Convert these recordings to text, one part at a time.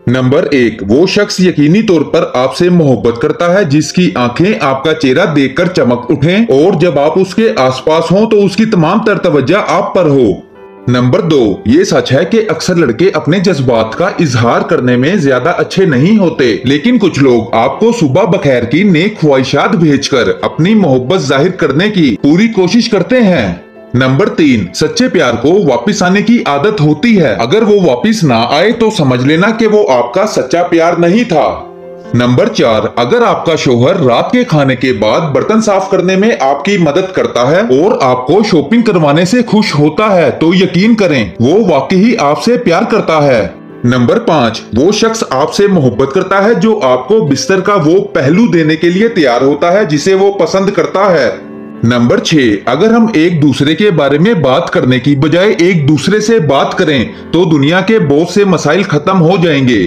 Number 1, वो शख्स यकीनी तौर पर आपसे मोहब्बत करता है जिसकी आंखें आपका चेहरा देखकर चमक उठें और जब आप उसके आसपास हों तो उसकी तमाम तर तवज्जो आप पर हो। नंबर 2, ये सच है कि अक्सर लड़के अपने जज्बात का इजहार करने में ज्यादा अच्छे नहीं होते, लेकिन कुछ लोग आपको सुबह बखैर की नेक ख्वाहिशात भेजकर अपनी मोहब्बत जाहिर करने की पूरी कोशिश करते हैं। नंबर 3, सच्चे प्यार को वापस आने की आदत होती है। अगर वो वापस ना आए तो समझ लेना कि वो आपका सच्चा प्यार नहीं था। नंबर 4, अगर आपका शोहर रात के खाने के बाद बर्तन साफ करने में आपकी मदद करता है और आपको शॉपिंग करवाने से खुश होता है तो यकीन करें वो वाकई आपसे प्यार करता है। नंबर 5, वो शख्स आपसे मोहब्बत करता है जो आपको बिस्तर का वो पहलू देने के लिए तैयार होता है जिसे वो पसंद करता है। नंबर 6, अगर हम एक दूसरे के बारे में बात करने की बजाय एक दूसरे से बात करें तो दुनिया के बहुत से मसाइल खत्म हो जाएंगे।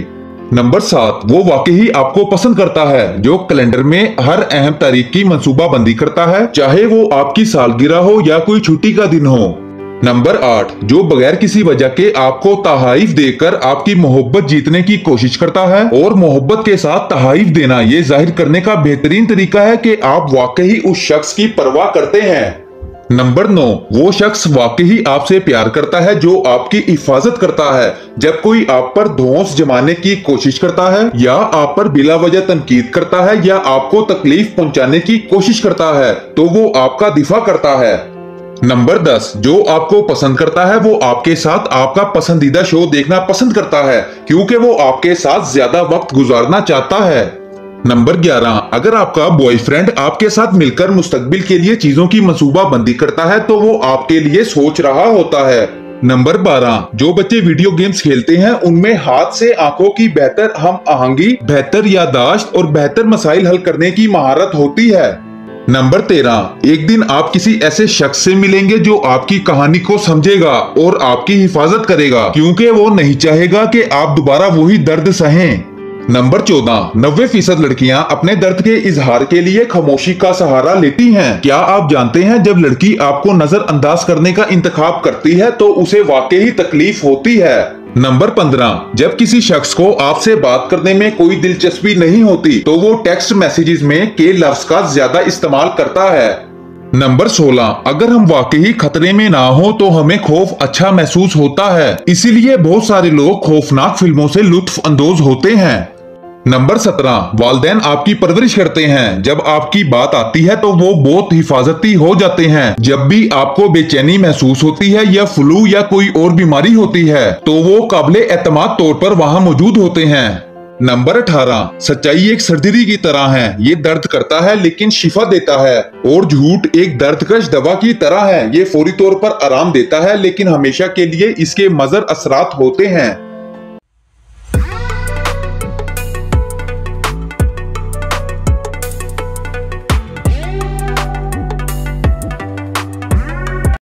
नंबर 7, वो वाकई आपको पसंद करता है जो कैलेंडर में हर अहम तारीख की मंसूबाबंदी करता है, चाहे वो आपकी सालगिरह हो या कोई छुट्टी का दिन हो। नंबर 8, जो बगैर किसी वजह के आपको तहाइफ देकर आपकी मोहब्बत जीतने की कोशिश करता है और मोहब्बत के साथ तहाइफ देना ये जाहिर करने का बेहतरीन तरीका है कि आप वाकई उस शख्स की परवाह करते हैं। नंबर 9, वो शख्स वाकई आपसे प्यार करता है जो आपकी हिफाजत करता है। जब कोई आप पर धौंस जमाने की कोशिश करता है या आप पर बिला वजह तनकीद करता है या आपको तकलीफ पहुंचाने की कोशिश करता है तो वो आपका दिफा करता है। नंबर 10, जो आपको पसंद करता है वो आपके साथ आपका पसंदीदा शो देखना पसंद करता है क्योंकि वो आपके साथ ज्यादा वक्त गुजारना चाहता है। नंबर 11, अगर आपका बॉयफ्रेंड आपके साथ मिलकर मुस्तकबिल के लिए चीजों की मंसूबाबंदी करता है तो वो आपके लिए सोच रहा होता है। नंबर 12, जो बच्चे वीडियो गेम्स खेलते हैं उनमें हाथ से आंखों की बेहतर हम आहंगी, बेहतर यादाश्त और बेहतर मसाइल हल करने की महारत होती है। नंबर 13, एक दिन आप किसी ऐसे शख्स से मिलेंगे जो आपकी कहानी को समझेगा और आपकी हिफाजत करेगा क्योंकि वो नहीं चाहेगा कि आप दोबारा वही दर्द सहें। नंबर 14, 90% लड़कियां अपने दर्द के इजहार के लिए खामोशी का सहारा लेती हैं। क्या आप जानते हैं जब लड़की आपको नजरअंदाज करने का इंतखाब करती है तो उसे वाकई तकलीफ होती है। नंबर 15, जब किसी शख्स को आपसे बात करने में कोई दिलचस्पी नहीं होती तो वो टेक्स्ट मैसेजेस में के लफ्ज का ज्यादा इस्तेमाल करता है। नंबर 16, अगर हम वाकई खतरे में ना हो तो हमें खौफ अच्छा महसूस होता है, इसीलिए बहुत सारे लोग खौफनाक फिल्मों से लुत्फ अंदोज होते हैं। नंबर 17, वालिदैन आपकी परवरिश करते हैं। जब आपकी बात आती है तो वो बहुत हिफाजती हो जाते हैं। जब भी आपको बेचैनी महसूस होती है या फ्लू या कोई और बीमारी होती है तो वो काबिले एतमाद तौर पर वहाँ मौजूद होते हैं। नंबर 18, सच्चाई एक सर्जरी की तरह है, ये दर्द करता है लेकिन शिफा देता है, और झूठ एक दर्दकश दवा की तरह है, ये फौरी तौर पर आराम देता है लेकिन हमेशा के लिए इसके मज़र असरात होते हैं।